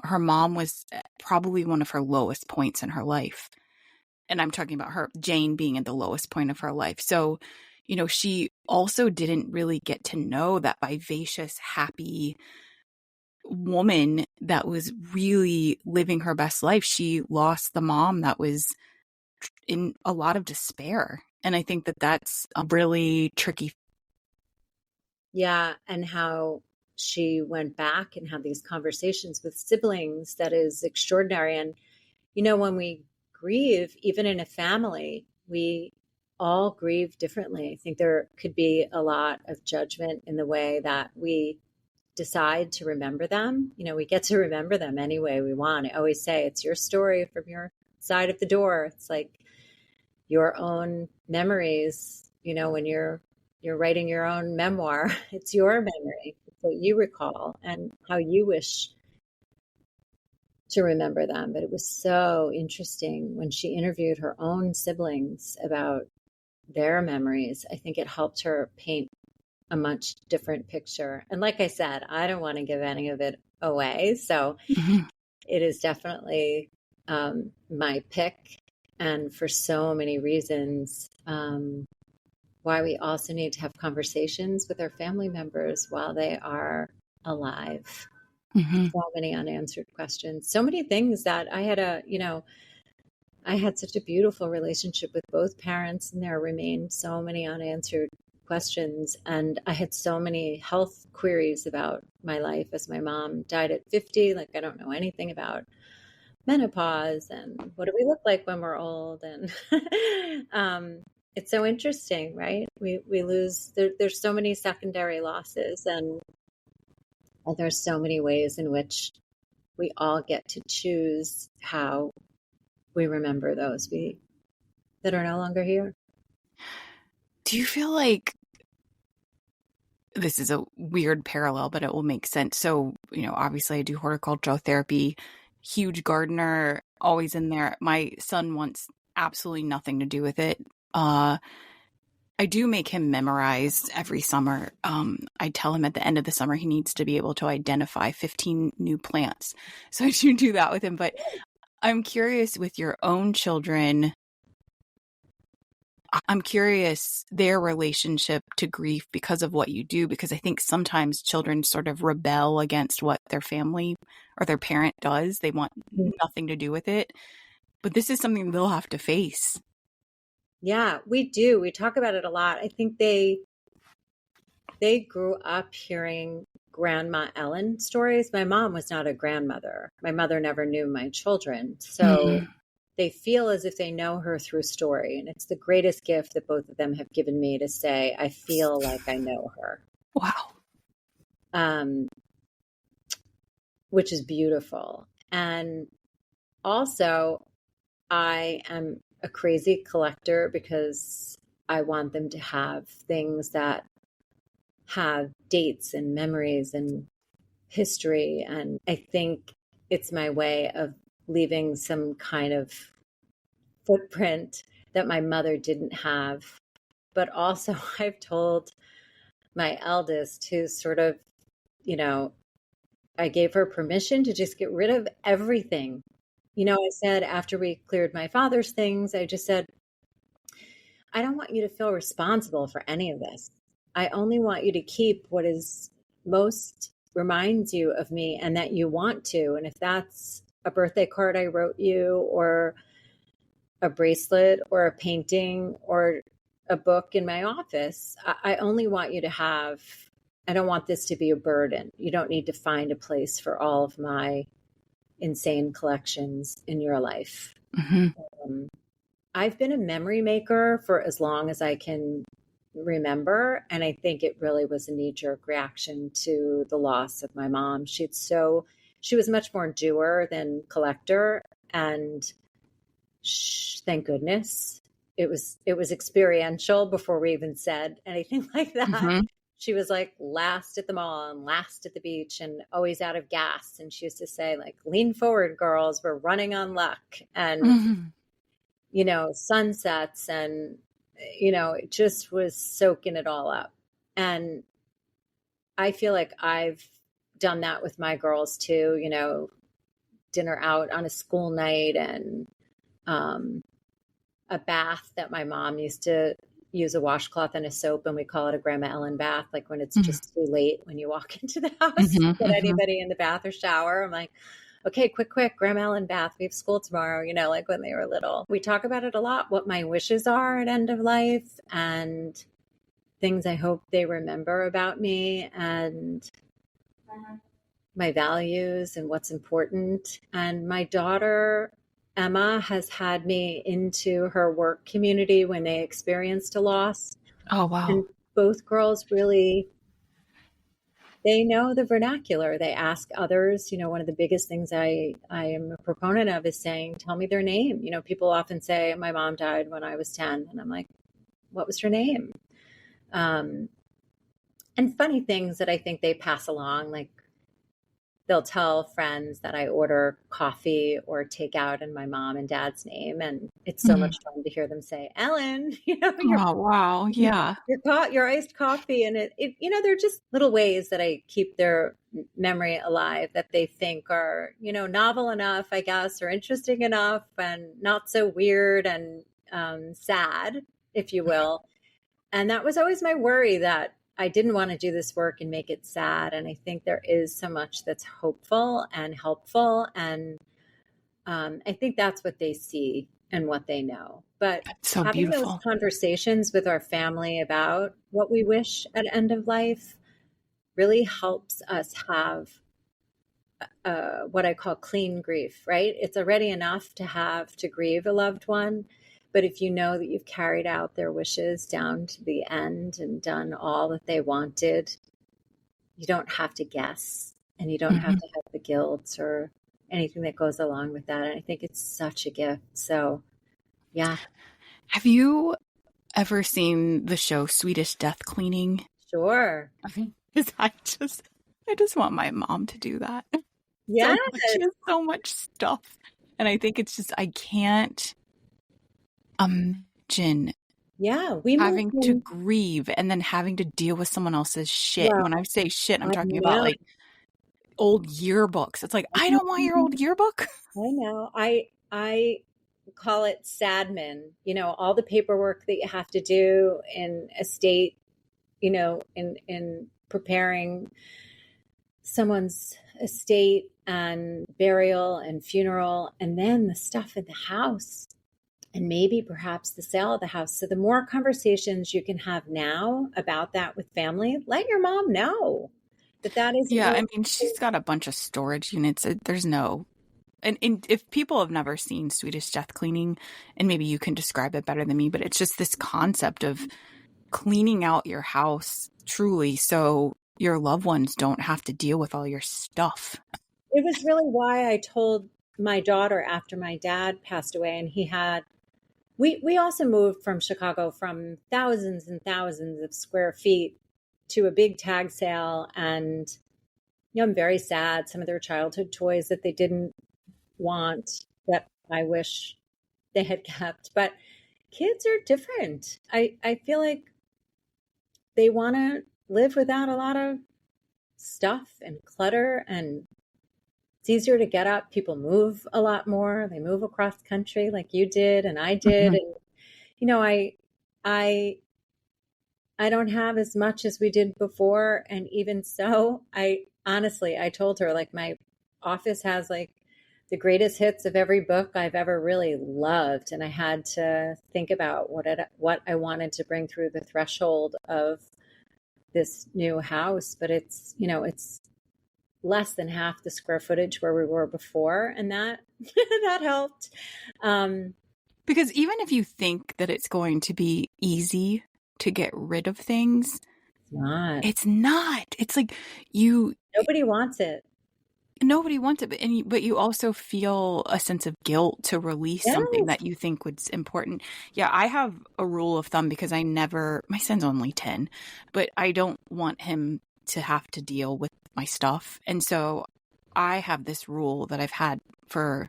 was probably one of her lowest points in her life. And I'm talking about her, Jayne, being at the lowest point of her life. So, she also didn't really get to know that vivacious, happy woman that was really living her best life. She lost the mom that was in a lot of despair. And I think that that's a really tricky. Yeah. And how she went back and had these conversations with siblings, that is extraordinary. And, when we grieve, even in a family, we all grieve differently. I think there could be a lot of judgment in the way that we decide to remember them. We get to remember them any way we want. I always say it's your story from your side of the door. It's like your own memories, when you're writing your own memoir, it's your memory. It's what you recall and how you wish to remember them. But it was so interesting when she interviewed her own siblings about their memories. I think it helped her paint a much different picture. And like I said, I don't want to give any of it away. So it is definitely my pick. And for so many reasons, why we also need to have conversations with our family members while they are alive. So many unanswered questions, so many things that I had such a beautiful relationship with both parents, and there remained so many unanswered questions. And I had so many health queries about my life as my mom died at 50. Like, I don't know anything about menopause and what do we look like when we're old. And it's so interesting, right? We lose, there's so many secondary losses, and there's so many ways in which we all get to choose how we remember those that are no longer here. Do you feel like this is a weird parallel, but it will make sense? So, obviously I do horticultural therapy, huge gardener, always in there. My son wants absolutely nothing to do with it. I do make him memorize every summer. I tell him at the end of the summer he needs to be able to identify 15 new plants. So I do that with him. But I'm curious, with your own children, I'm curious their relationship to grief because of what you do, because I think sometimes children sort of rebel against what their family or their parent does. They want nothing to do with it. But this is something they'll have to face. Yeah, we do. We talk about it a lot. I think they grew up hearing Grandma Ellen stories. My mom was not a grandmother. My mother never knew my children. So they feel as if they know her through story. And it's the greatest gift that both of them have given me, to say, I feel like I know her. Wow. Which is beautiful. And also, I am a crazy collector because I want them to have things that have dates and memories and history. And I think it's my way of leaving some kind of footprint that my mother didn't have. But also, I've told my eldest, who's sort of, I gave her permission to just get rid of everything. I said, after we cleared my father's things, I just said, I don't want you to feel responsible for any of this. I only want you to keep what is most reminds you of me and that you want to. And if that's a birthday card I wrote you, or a bracelet, or a painting, or a book in my office, I only want you to have, I don't want this to be a burden. You don't need to find a place for all of my insane collections in your life. I've been a memory maker for as long as I can remember. And I think it really was a knee-jerk reaction to the loss of my mom. She was much more doer than collector. And thank goodness it was experiential before we even said anything like that. she was like last at the mall and last at the beach and always out of gas. And she used to say, like, lean forward, girls, we're running on luck. And, Mhm. sunsets, and, it just was soaking it all up. And I feel like I've done that with my girls too, dinner out on a school night, and a bath that my mom used to use a washcloth and a soap, and we call it a Grandma Ellen bath. Like when it's Mhm. just too late when you walk into the house to Mhm. get Mhm. anybody in the bath or shower. I'm like, okay, quick, Grandma Ellen bath. We have school tomorrow, like when they were little. We talk about it a lot, what my wishes are at end of life and things I hope they remember about me, and my values and what's important. And my daughter, Emma, has had me into her work community when they experienced a loss. Oh, wow. And both girls really, they know the vernacular. They ask others. One of the biggest things I am a proponent of is saying, tell me their name. People often say, my mom died when I was 10. And I'm like, what was her name? And funny things that I think they pass along, like they'll tell friends that I order coffee or takeout in my mom and dad's name. And it's so Mhm. much fun to hear them say, Ellen, Oh, wow. Yeah. your iced coffee. And they're just little ways that I keep their memory alive, that they think are, novel enough, I guess, or interesting enough and not so weird and sad, if you will. And that was always my worry, that I didn't want to do this work and make it sad. And I think there is so much that's hopeful and helpful. And I think that's what they see and what they know. But That's so having those beautiful. conversations with our family about what we wish at end of life really helps us have what I call clean grief, right? It's already enough to have to grieve a loved one. But if you know that you've carried out their wishes down to the end and done all that they wanted, you don't have to guess, and you don't have Mhm. to have the guilt or anything that goes along with that. And I think it's such a gift. So, yeah, Have you ever seen the show Swedish Death Cleaning? sure. Because I just want my mom to do that. So Yes. much, she has so much stuff. And I think it's just, I can't imagine Yeah. We moved having to in. grieve and then having to deal with someone else's shit. And Well, when I say shit, I'm I talking about know. like old yearbooks. It's like, I don't want your old yearbook. I know. I call it sadmin. All the paperwork that you have to do in estate, in preparing someone's estate and burial and funeral, and then the stuff in the house, and maybe perhaps the sale of the house. So the more conversations you can have now about that with family, let your mom know that isn't Yeah, really. I mean, she's got a bunch of storage units. There's no, and if people have never seen Swedish Death Cleaning, and maybe you can describe it better than me, but it's just this concept of cleaning out your house truly so your loved ones don't have to deal with all your stuff. It was really why I told my daughter after my dad passed away, and we also moved from Chicago from thousands and thousands of square feet to a big tag sale. And, I'm very sad. Some of their childhood toys that they didn't want, that I wish they had kept. But kids are different. I feel like they want to live without a lot of stuff and clutter, and it's easier to get up. People move a lot more. They move across country like you did and I did. Mhm. And I I don't have as much as we did before. And even so, I told her, like, my office has like the greatest hits of every book I've ever really loved. And I had to think about what I wanted to bring through the threshold of this new house. But it's less than half the square footage where we were before. And that, that helped. Um, Because even if you think that it's going to be easy to get rid of things, it's not, it's not. It's like you nobody wants it. nobody wants it, but you also feel a sense of guilt to release something Yes. that you think was important. Yeah, I have a rule of thumb because my son's only 10, but I don't want him to have to deal with my stuff. And so I have this rule that I've had for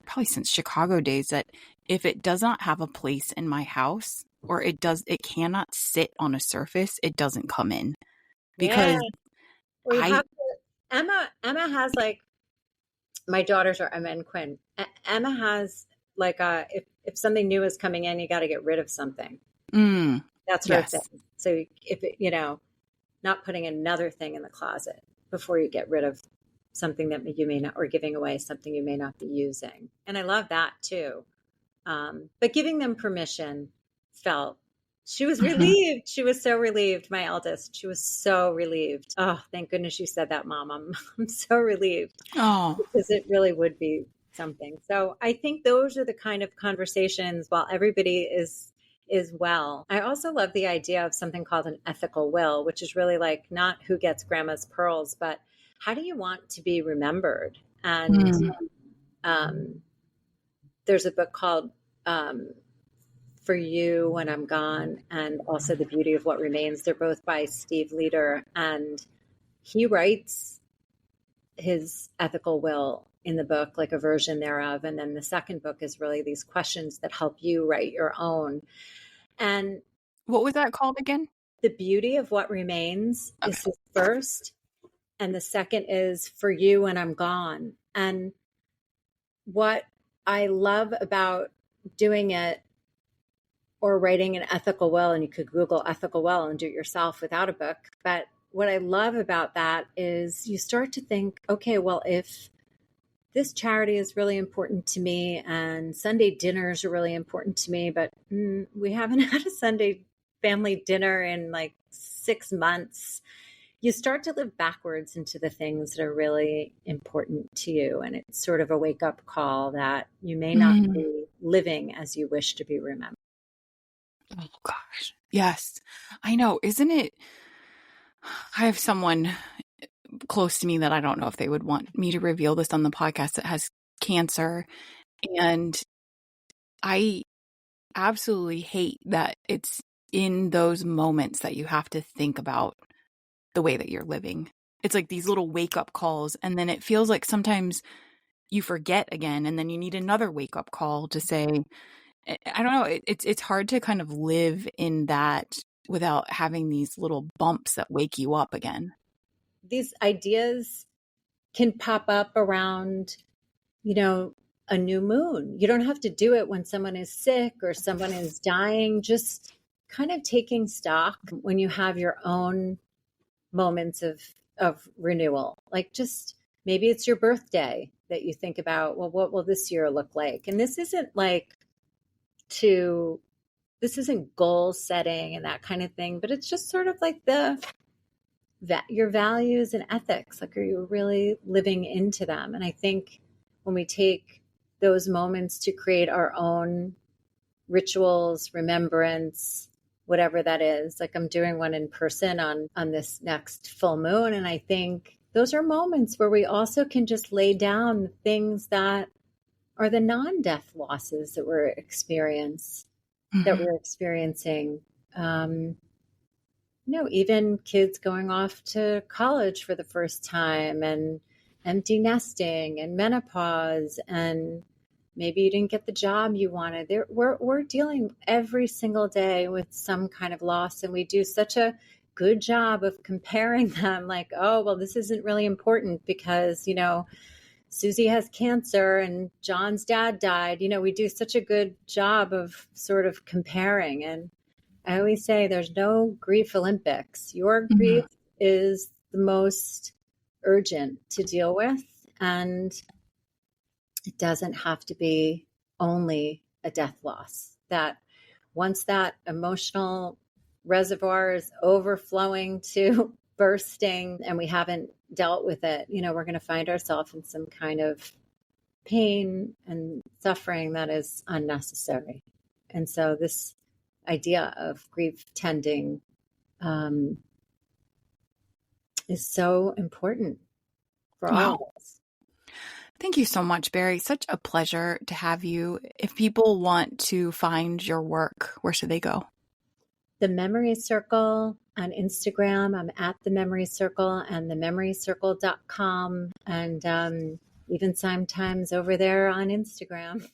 probably since Chicago days, that if it does not have a place in my house, or it cannot sit on a surface, it doesn't come in. Yeah. Because We I, have to, Emma has like, my daughters are Emma and Quinn. Emma has like if something new is coming in, you got to get rid of something. That's her yes. thing. So if it, not putting another thing in the closet before you get rid of something that you may not, or giving away something you may not be using. And I love that too. But giving them permission felt, she was Mhm. relieved. She was so relieved. My eldest, she was so relieved. Oh, thank goodness you said that, Mom. I'm so relieved, Oh, because it really would be something. So I think those are the kind of conversations, while everybody is well. I also love the idea of something called an ethical will, which is really like not who gets grandma's pearls, but how do you want to be remembered? And mm. um, there's a book called um, For You When I'm Gone, and also The Beauty of What Remains. They're both by Steve Leader, and he writes his ethical will in the book, like a version thereof. And then the second book is really these questions that help you write your own. And What was that called again? The Beauty of What Remains Okay. is his first, and the second is For You When I'm Gone. And what I love about doing it, or writing an ethical will, and you could Google ethical will and do it yourself without a book. But what I love about that is you start to think, okay, well, if this charity is really important to me and Sunday dinners are really important to me, but we haven't had a Sunday family dinner in like 6 months. You start to live backwards into the things that are really important to you. And it's sort of a wake up call that you may not Mm. be living as you wish to be remembered. Oh gosh. Yes. I know. Isn't it? I have someone close to me that I don't know if they would want me to reveal this on the podcast, that has cancer. And I absolutely hate that it's in those moments that you have to think about the way that you're living. It's like these little wake up calls. And then it feels like sometimes you forget again. And then you need another wake up call to say, I don't know. It's hard to kind of live in that without having these little bumps that wake you up again. These ideas can pop up around, you know, a new moon. You don't have to do it when someone is sick or someone is dying. Just kind of taking stock when you have your own moments of renewal. Like, just maybe it's your birthday that you think about, well, what will this year look like? And to this isn't goal setting and that kind of thing, but it's just sort of like that your values and ethics, like, are you really living into them? And I think when we take those moments to create our own rituals, remembrance, whatever that is, like I'm doing one in person on this next full moon, and I think those are moments where we also can just lay down the things that are the non-death losses that Mhm. we're experiencing. um, Even kids going off to college for the first time, and empty nesting and menopause, and maybe you didn't get the job you wanted. We're dealing every single day with some kind of loss, and we do such a good job of comparing them, like, oh, well, this isn't really important because, Susie has cancer and John's dad died. We do such a good job of sort of comparing. And I always say there's no grief Olympics. Your Mhm. grief is the most urgent to deal with. And it doesn't have to be only a death loss. That once that emotional reservoir is overflowing to bursting and we haven't dealt with it, we're going to find ourselves in some kind of pain and suffering that is unnecessary. And so this idea of grief tending um, is so important for all Wow. of us. Thank you so much, Barri. Such a pleasure to have you. If people want to find your work, where should they go? The Memory Circle on Instagram. I'm at The Memory Circle and thememoryscircle.com. And even sometimes over there on Instagram.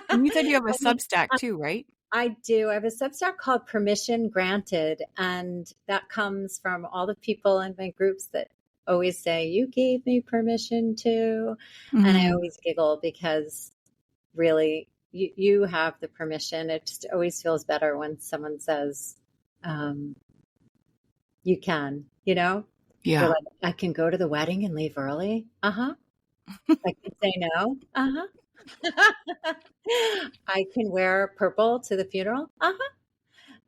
And you said you have a Substack too, right? I do. I have a Substack called Permission Granted. And that comes from all the people in my groups that always say, you gave me permission to. And I always giggle because really you have the permission. It just always feels better when someone says, you can, Yeah. You're like, I can go to the wedding and leave early. I can say no. I can wear purple to the funeral.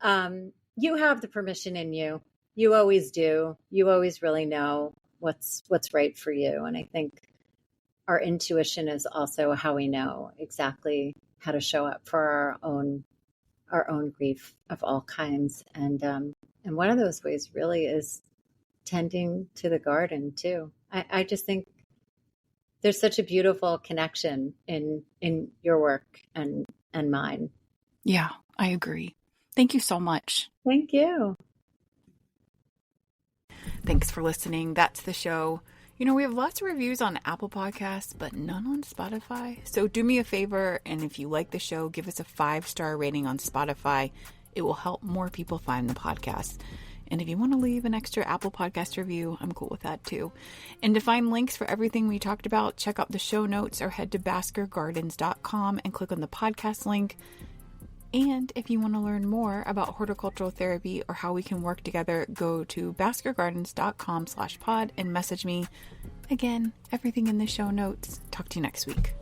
You have the permission in you. You always do. You always really know what's right for you. And I think our intuition is also how we know exactly how to show up for our own grief of all kinds. And one of those ways really is tending to the garden too. I just think there's such a beautiful connection in your work and mine. Yeah, I agree. Thank you so much. Thank you. Thanks for listening. That's the show. We have lots of reviews on Apple Podcasts, but none on Spotify. So do me a favor, and if you like the show, give us a 5-star rating on Spotify. It will help more people find the podcast. And if you want to leave an extra Apple Podcast review, I'm cool with that too. And to find links for everything we talked about, check out the show notes or head to baskergardens.com and click on the podcast link. And if you want to learn more about horticultural therapy or how we can work together, go to baskergardens.com/pod and message me. Again, everything in the show notes. Talk to you next week.